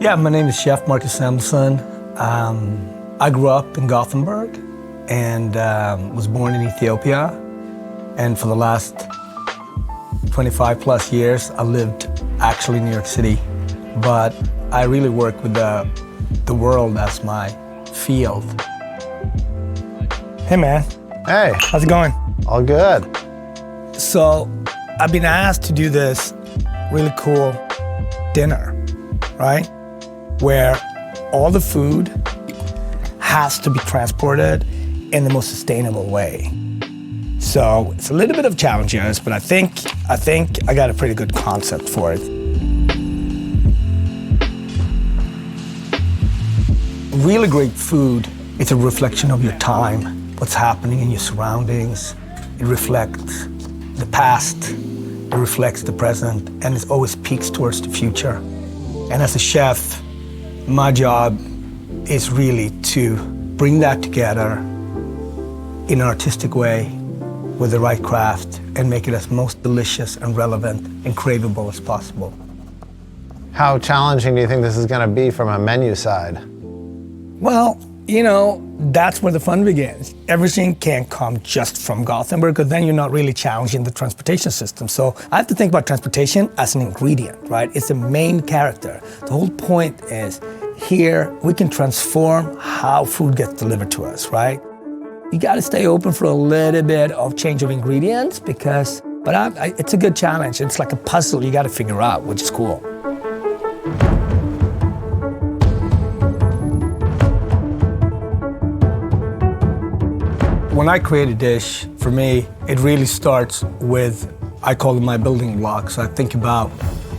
Yeah, my name is Chef Marcusom Samuelssonom. I grew up in Gothenburg and was born in Ethiopia. And for the last 25 plus years, I lived actually in New York City. But I really work with the world as my field. Hey, man. Hey. How's it going? All good. So, I've been asked to do this really cool dinner, right? Where all the food has to be transported in the most sustainable way. So, it's a little bit of challenges, but I think I got a pretty good concept for it. Really great food, it's a reflection of your time, what's happening in your surroundings. It reflects the past, it reflects the present, and it always peaks towards the future. And as a chef, my job is really to bring that together in an artistic way with the right craft and make it as most delicious and relevant and craveable as possible. How challenging do you think this is going to be from a menu side? Well, you know, that's where the fun begins. Everything can't come just from Gothenburg, because then you're not really challenging the transportation system. So I have to think about transportation as an ingredient, right? It's the main character. The whole point is here we can transform how food gets delivered to us, right? You got to stay open for a little bit of change of ingredients but it's a good challenge. It's like a puzzle you got to figure out, which is cool. When I create a dish, for me, it really starts with, I call them my building blocks. I think about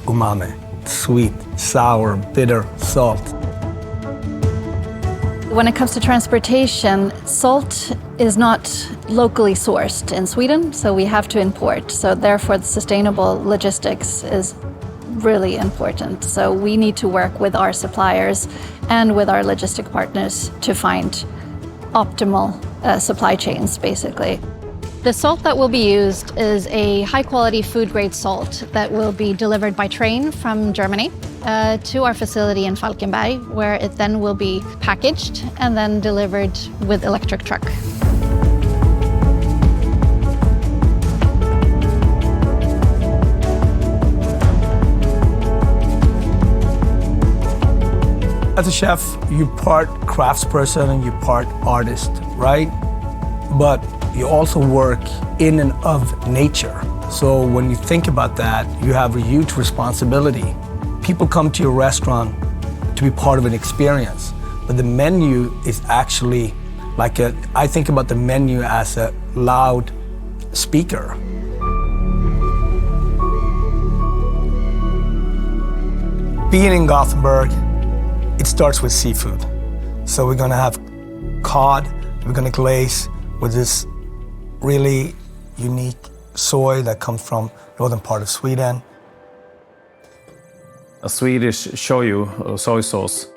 umami, sweet, sour, bitter, salt. When it comes to transportation, salt is not locally sourced in Sweden, so we have to import. So therefore, the sustainable logistics is really important. So we need to work with our suppliers and with our logistic partners to find optimal supply chains, basically. The salt that will be used is a high-quality food-grade salt that will be delivered by train from Germany to our facility in Falkenberg, where it then will be packaged and then delivered with electric truck. As a chef, you're part craftsperson and you're part artist, right? But you also work in and of nature. So when you think about that, you have a huge responsibility. People come to your restaurant to be part of an experience, but the menu is actually I think about the menu as a loud speaker. Being in Gothenburg, it starts with seafood. So we're gonna have cod, we're gonna glaze with this really unique soy that comes from northern part of Sweden. A Swedish shoyu, or soy sauce,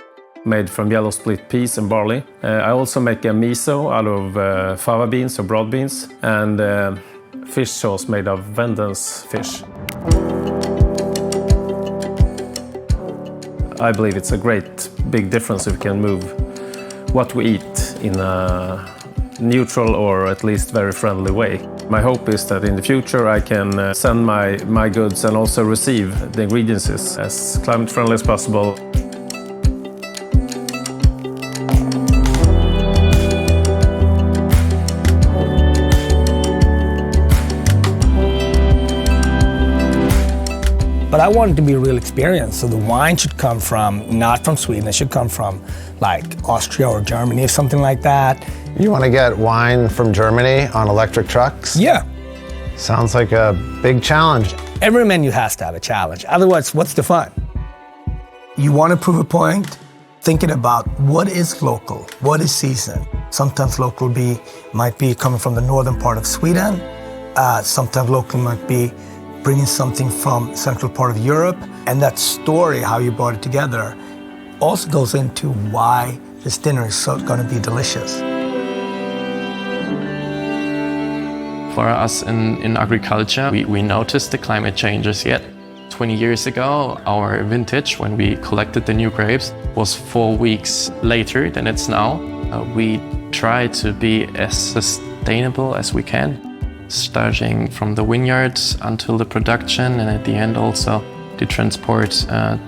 made from yellow split peas and barley. I also make a miso out of fava beans or broad beans, and fish sauce made of Venden's fish. I believe it's a great big difference if we can move what we eat in a neutral or at least very friendly way. My hope is that in the future I can send my goods and also receive the ingredients as climate friendly as possible. But I want it to be a real experience, so the wine should come not from Sweden, it should come from like Austria or Germany or something like that. You want to get wine from Germany on electric trucks? Yeah. Sounds like a big challenge. Every menu has to have a challenge, otherwise what's the fun? You want to prove a point? Thinking about what is local, what is seasoned. Sometimes local might be coming from the northern part of Sweden. Sometimes local might be bringing something from central part of Europe, and that story, how you brought it together, also goes into why this dinner is going to be delicious. For us in agriculture, we notice the climate changes yet. 20 years ago, our vintage, when we collected the new grapes, was 4 weeks later than it's now. We try to be as sustainable as we can, starting from the vineyards until the production, and at the end also the transport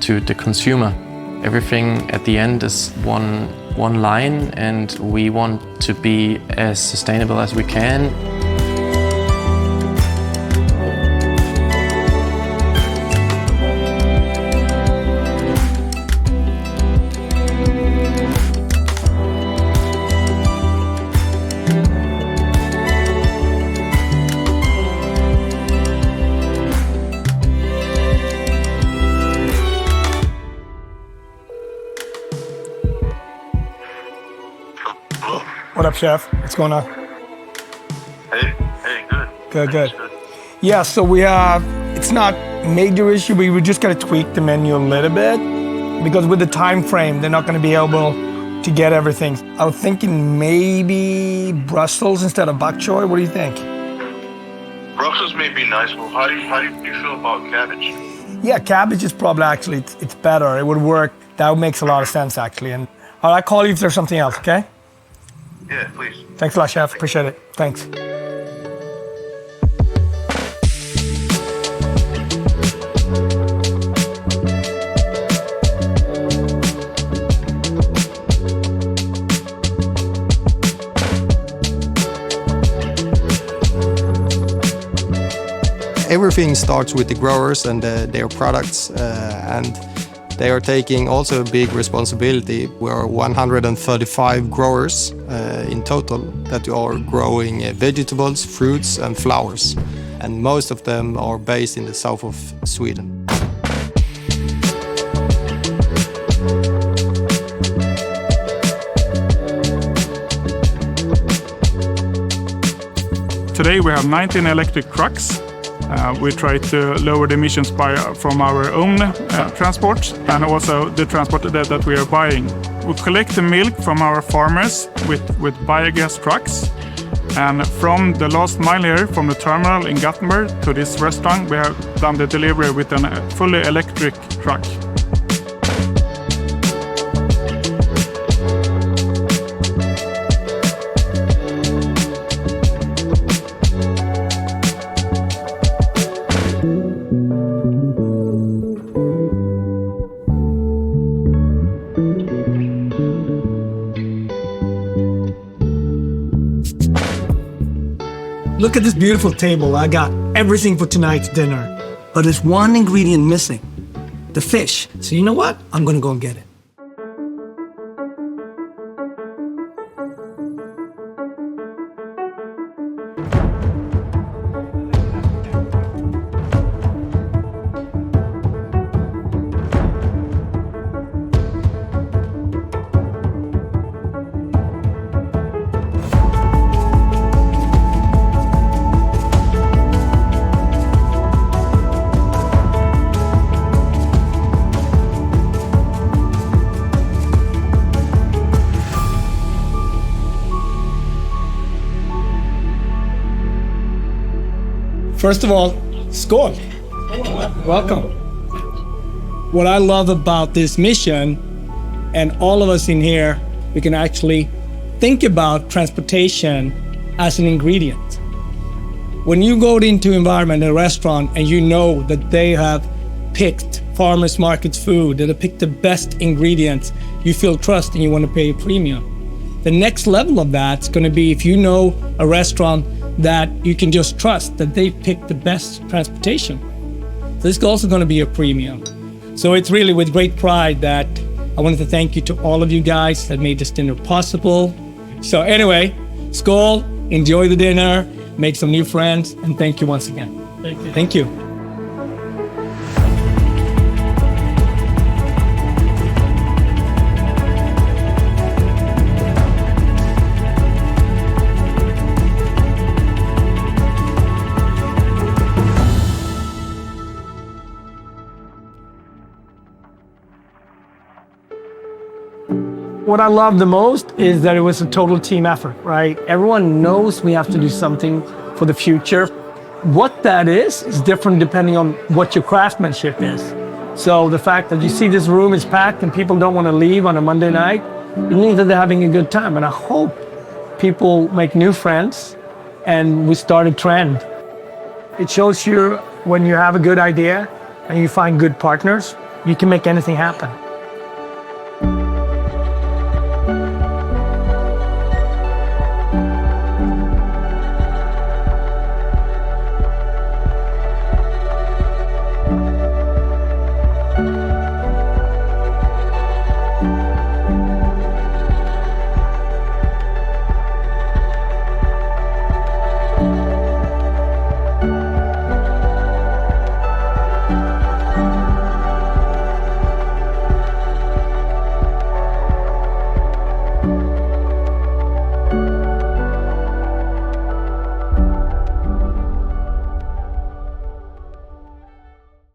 to the consumer. Everything at the end is one line, and we want to be as sustainable as we can. What up, Chef? What's going on? Hey, good. Good. Yeah, so we have, it's not major issue, but we just got to tweak the menu a little bit because with the time frame, they're not going to be able to get everything. I was thinking maybe Brussels instead of bok choy. What do you think? Brussels may be nice, but how do you feel about cabbage? Yeah, cabbage is probably actually, it's better. It would work. That makes a lot of sense, actually. And I'll call you if there's something else, okay? Yeah, please. Thanks a lot, Chef. Appreciate it. Thanks. Everything starts with the growers and their products, and they are taking also a big responsibility. We are 135 growers in total that are growing vegetables, fruits and flowers. And most of them are based in the south of Sweden. Today we have 19 electric trucks. We try to lower the emissions from our own transport and also the transport that we are buying. We collect the milk from our farmers with biogas trucks. And from the last mile here, from the terminal in Gothenburg to this restaurant, we have done the delivery with a fully electric truck. Look at this beautiful table. I got everything for tonight's dinner. But there's one ingredient missing, the fish. So you know what? I'm gonna go and get it. First of all, skål. Welcome. What I love about this mission, and all of us in here, we can actually think about transportation as an ingredient. When you go into environment, a restaurant, and you know that they have picked farmers markets food, that have picked the best ingredients, you feel trust and you want to pay a premium. The next level of that's going to be if you know a restaurant that you can just trust that they picked the best transportation. This is also going to be a premium. So it's really with great pride that I wanted to thank you to all of you guys that made this dinner possible. So anyway, skål, enjoy the dinner, make some new friends, and thank you once again. Thank you. Thank you. What I love the most is that it was a total team effort, right? Everyone knows we have to do something for the future. what that is different depending on what your craftsmanship is. So the fact that you see this room is packed and people don't want to leave on a Monday night, it means that they're having a good time. And I hope people make new friends and we start a trend. It shows you when you have a good idea and you find good partners, you can make anything happen.